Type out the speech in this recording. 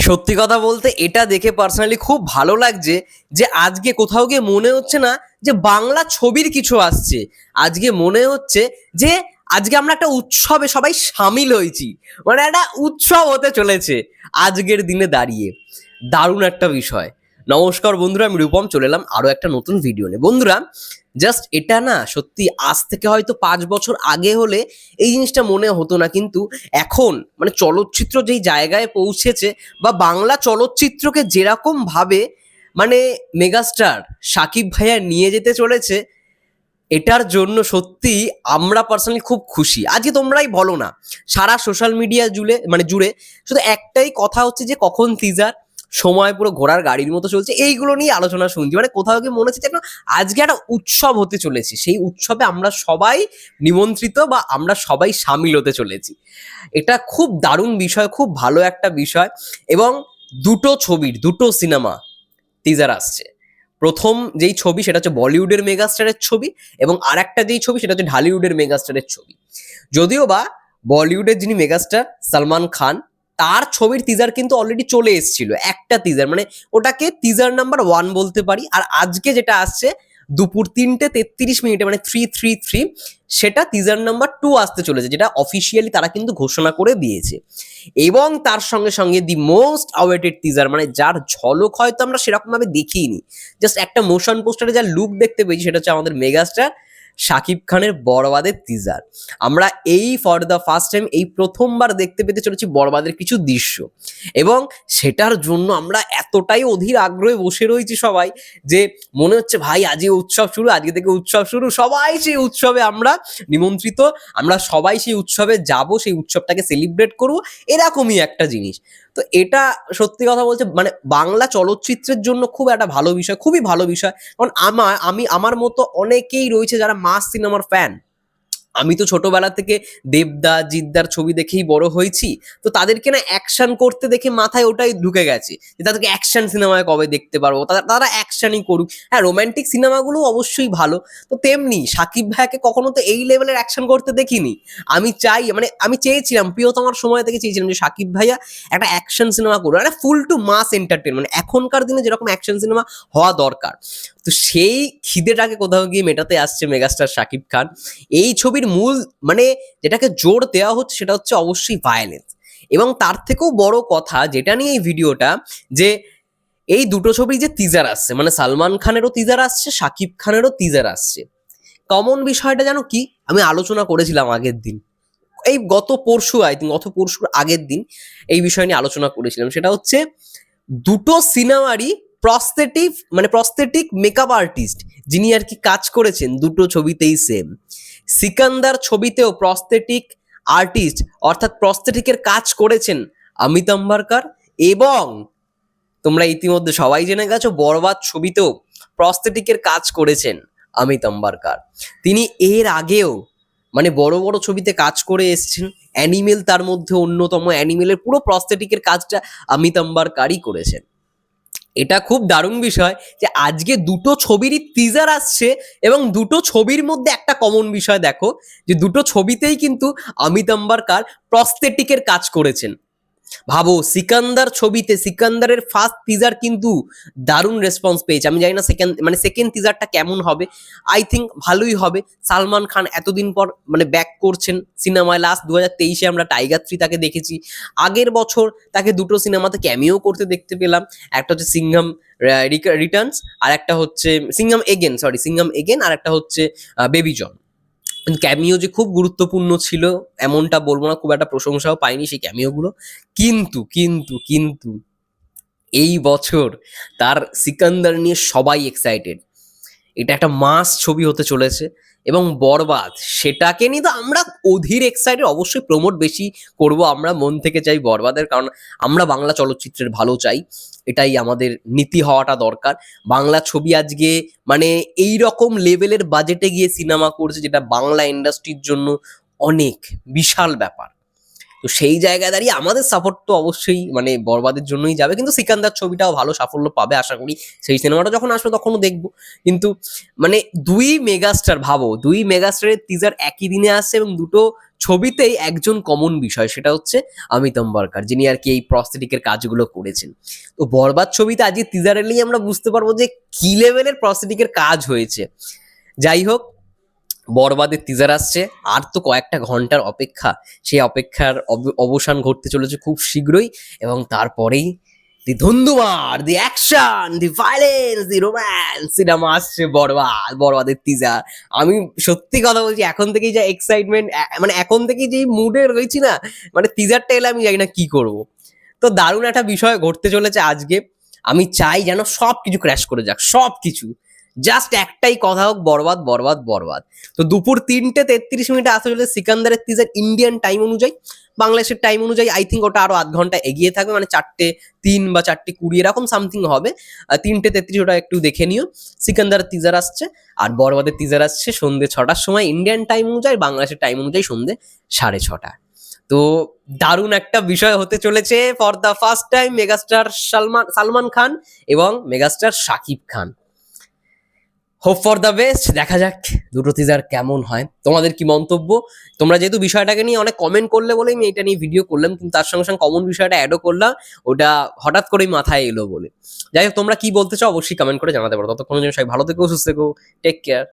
সত্যি কথা বলতে এটা দেখে পার্সোনালি খুব ভালো লাগছে যে আজকে কোথাও গিয়ে মনে হচ্ছে না যে বাংলা ছবির কিছু আসছে। আজকে মনে হচ্ছে যে আজকে আমরা একটা উৎসবে সবাই সামিল হয়েছি, মানে একটা উৎসব হতে চলেছে আজকের দিনে দাঁড়িয়ে। দারুণ একটা বিষয়। নমস্কার বন্ধুরা, আমি রূপম চলে এলাম আরো একটা নতুন ভিডিও নিয়ে। বন্ধুরা, জাস্ট এটা না সত্যি আজ থেকে হয়তো 5 বছর আগে হলে এই জিনিসটা মনে হতো না, কিন্তু এখন মানে চলচ্চিত্র যেই জায়গায় পৌঁছেছে বা বাংলা চলচ্চিত্রকে যেরকম ভাবে মানে মেগাস্টার সাকিব ভাইয়া নিয়ে যেতে চলেছে, এটার জন্য সত্যি আমরা পার্সোনালি খুব খুশি। আজকে তোমরাই বলো না, সারা সোশ্যাল মিডিয়া জুড়ে শুধু একটাই কথা হচ্ছে যে কখন টিজার, সময় পুরো ঘোড়ার গাড়ির মতো চলছে, এইগুলো নিয়ে আলোচনা শুনছি। মানে কোথাও গিয়ে মনে হচ্ছে যেন আজকে একটা উৎসব হতে চলেছে, সেই উৎসবে আমরা সবাই নিমন্ত্রিত বা আমরা সবাই সামিল হতে চলেছি। এটা খুব দারুণ বিষয়, খুব ভালো একটা বিষয়। এবং দুটো সিনেমা টিজার আসছে। প্রথম যেই ছবি সেটা হচ্ছে বলিউডের মেগাস্টারের ছবি, এবং আর একটা যেই ছবি সেটা হচ্ছে ঢালিউডের মেগাস্টারের ছবি। যদিও বা বলিউডের যিনি মেগাস্টার সালমান খান, তার ছবির টিজার কিন্তু অলরেডি চলে এসেছিল, একটা টিজার, মানে ওটাকে টিজার নাম্বার 1 বলতে পারি। আর আজকে যেটা আসছে দুপুর 3:33 মানে 3:33, সেটা টিজার নাম্বার 2 আসতে চলেছে, যেটা অফিসিয়ালি তারা কিন্তু ঘোষণা করে দিয়েছে। এবং তার সঙ্গে সঙ্গে দি মোস্ট আওয়েটেড টিজার, মানে যার ঝলক হয়তো আমরা সেরকম ভাবে দেখিনি, জাস্ট একটা মোশন পোস্টারে যা লুক দেখতে পেয়েছি সেটা হচ্ছে আমাদের মেগাস্টার শাকিব খানের বরবাদের টিজার। আমরা এই ফর দ্য ফার্স্ট টাইম এই প্রথমবার দেখতে পেতে চলেছি বরবাদের কিছু দৃশ্য, এবং সেটার জন্য আমরা এতটাই অধীর আগ্রহে বসে রয়েছি সবাই যে মনে হচ্ছে ভাই আজকে উৎসব শুরু, আজকে থেকে উৎসব শুরু, সবাই সেই উৎসবে আমরা নিমন্ত্রিত, আমরা সবাই সেই উৎসবে যাব, সেই উৎসবটাকে সেলিব্রেট করবো, এরকমই একটা জিনিস। তো এটা সত্যি কথা বলতে মানে বাংলা চলচ্চিত্রের জন্য খুব একটা ভালো বিষয়, খুবই ভালো বিষয়। কারণ আমার মতো অনেকেই রয়েছে যারা মাস সিনেমার ফ্যান। আমি তো ছোটবেলা থেকে দেবদা জিদ্দার ছবি দেখেই বড় হয়েছি। তো তাদেরকে না অ্যাকশন করতে দেখে মাথায় ওটাই ঢুকে গেছে যে তাদেরকে অ্যাকশন সিনেমায় কবে দেখতে পারবো, তারা অ্যাকশনই করুক। হ্যাঁ, রোমান্টিক সিনেমাগুলো অবশ্যই ভালো, তো তেমনি সাকিব ভাইয়াকে কখনো তো এই লেভেলের অ্যাকশন করতে দেখিনি। আমি চেয়েছিলাম, প্রিয়তমার সময় থেকে চেয়েছিলাম যে সাকিব ভাইয়া একটা অ্যাকশন সিনেমা করুন, একটা ফুল টু মাস এন্টারটেনমেন্ট, এখনকার দিনে যেরকম অ্যাকশন সিনেমা হওয়া দরকার। তো সেই খিদেটাকে কোথাও গিয়ে মেটাতে আসছে মেগাস্টার শাকিব খান। এই ছবির মূল মানে যেটাকে জোর দেওয়া হচ্ছে সেটা হচ্ছে অবশ্যই ভায়োলেন্স। এবং তার থেকেও বড় কথা যেটা নিয়ে এই ভিডিওটা, যে এই দুটো ছবির যে টিজার আসছে, মানে সালমান খানেরও টিজার আসছে, শাকিব খানেরও টিজার আসছে। কমন বিষয়টা জানো কি, আমি আলোচনা করেছিলাম আগের দিন, এই গত পরশুর আগের দিন এই বিষয় নিয়ে আলোচনা করেছিলাম। সেটা হচ্ছে দুটো সিনেমারই প্রস্থেটিক মেকআপ আর্টিস্ট যিনি আর কি কাজ করেছেন দুটো ছবিতেই সেম। সিকান্দার ছবিতেও প্রস্থেটিক আর্টিস্ট অর্থাৎ প্রস্থেটিকের কাজ করেছেন অমিত আম্বারকার, এবং তোমরা ইতিমধ্যে সবাই জেনে গেছো বরবাদ ছবিতেও প্রস্থেটিকের কাজ করেছেন অমিত আম্বারকার। তিনি এর আগেও মানে বড় বড় ছবিতে কাজ করে এসেছেন। অ্যানিমেল তার মধ্যে অন্যতম, অ্যানিমেলের পুরো প্রস্থেটিকের কাজটা অমিত আম্বারকারই করেছেন। এটা খুব দারুণ বিষয় যে আজকে দুটো ছবিরই টিজার আসছে, এবং দুটো ছবির মধ্যে একটা কমন বিষয় দেখো, যে দুটো ছবিতেই কিন্তু অমিত আম্বারকার প্রস্থেটিকের কাজ করেছেন। ভাবো, সিকান্দার ছবিতে সিকান্দারের ফার্স্ট টিজার কিন্তু দারুণ রেসপন্স পেয়েছে। আমি জানি না সেকেন্ড টিজারটা কেমন হবে, আই থিঙ্ক ভালোই হবে। সালমান খান এতদিন পর মানে ব্যাক করছেন সিনেমায়। লাস্ট 2023-এ আমরা টাইগার 3 তাকে দেখেছি। আগের বছর তাকে দুটো সিনেমাতে ক্যামিও করতে দেখতে পেলাম, একটা হচ্ছে সিংঘম রিটার্নস, আর একটা হচ্ছে সিংঘম এগেন, আর একটা হচ্ছে বেবি জন। ক্যামিও যে খুব গুরুত্বপূর্ণ ছিল এমনটা বলবো না, খুব একটা প্রশংসাও পাইনি সেই ক্যামিওগুলো। কিন্তু কিন্তু কিন্তু এই বছর তার সিকান্দার নিয়ে সবাই এক্সাইটেড। এটা একটা মাস ছবি হতে চলেছে, এবং বরবাদ সেটাকে নিয়ে তো আমরা অধীর এক্সাইটেড। অবশ্যই প্রমোট বেশি করব, আমরা মন থেকে চাই বরবাদের, কারণ আমরা বাংলা চলচ্চিত্রের ভালো চাই, এটাই আমাদের নীতি হওয়াটা দরকার। বাংলা ছবি আজকে মানে এই রকম লেভেলের বাজেটে গিয়ে সিনেমা করছে, যেটা বাংলা ইন্ডাস্ট্রির জন্য অনেক বিশাল ব্যাপার। তো সেই জায়গায় দাঁড়িয়ে আমাদের সাপোর্ট তো অবশ্যই মানে বরবাদের জন্যই যাবে, কিন্তু সিকান্দার ছবিটাও ভালো সাফল্য পাবে আশা করি। সেই সিনেমাটা যখন আসবে তখনও দেখবো। কিন্তু মানে দুই মেগাস্টারের টিজার একই দিনে আসছে, এবং দুটো ছবিতেই একজন কমন বিষয়, সেটা হচ্ছে অমিত আম্বারকার, যিনি আর কি এই প্রস্থেটিকের কাজগুলো করেছেন। তো বরবাদ ছবিতে আজকে টিজার এলেই আমরা বুঝতে পারবো যে কি লেভেলের প্রস্থেটিকের কাজ হয়েছে। যাই হোক, বরবাদের টিজার আসছে, আর তো কয়েকটা ঘন্টার অপেক্ষা। সেই অপেক্ষার অবসান ঘটতে চলেছে খুব শীঘ্রই, এবং তারপরেই the dhundhumar, the action, the violence, the romance cinema আসছে বরবাদের টিজার। আমি সত্যি কথা বলছি, এখন থেকেই যা এক্সাইটমেন্ট, মানে এখন থেকেই যেই মুডে রয়েছি না, মানে টিজারটা এলে আমি জানি না কি করব। তো দারুণ একটা বিষয় ঘটতে চলেছে আজকে। আমি চাই যেন সব কিছু ক্র্যাশ করে যাক, সব কিছু। জাস্ট একটাই কথা হোক, বরবাদ, বরবাদ, বরবাদ। তো দুপুর 3:33 আসতে চলেছে সিকান্দারের টিজার ইন্ডিয়ান টাইম অনুযায়ী। বাংলাদেশের টাইম অনুযায়ী আই থিঙ্ক ওটা আরো আধ ঘন্টা এগিয়ে থাকবে, মানে 4:03 বা 4:20 এরকম সামথিং হবে। 3:33 ওটা একটু দেখে নিও। সিকান্দারের টিজার আসছে, আর বরবাদের টিজার আসছে সন্ধ্যে 6টার সময় ইন্ডিয়ান টাইম অনুযায়ী, বাংলাদেশের টাইম অনুযায়ী সন্ধ্যে 6:30। তো দারুণ একটা বিষয় হতে চলেছে for the first time megastar Salman Khan এবং megastar Shakib Khan. Hope for the best, দেখা যাক দুটো টিজার কেমন হয়। তোমাদের কি মন্তব্য? তোমরা যেহেতু বিষয়টাকে নিয়ে অনেক কমেন্ট করলে বলেই আমি এটা নিয়ে ভিডিও করলাম, কিন্তু তার সঙ্গে সঙ্গে কমন বিষয়টা অ্যাডও করলাম, ওটা হঠাৎ করেই মাথায় এলো বলে। যাই হোক, তোমরা কি বলতে চাও অবশ্যই কমেন্ট করে জানাতে পারো। ততক্ষণ জন্য সবাই ভালো থেকো, সুস্থ থেকো, টেক কেয়ার।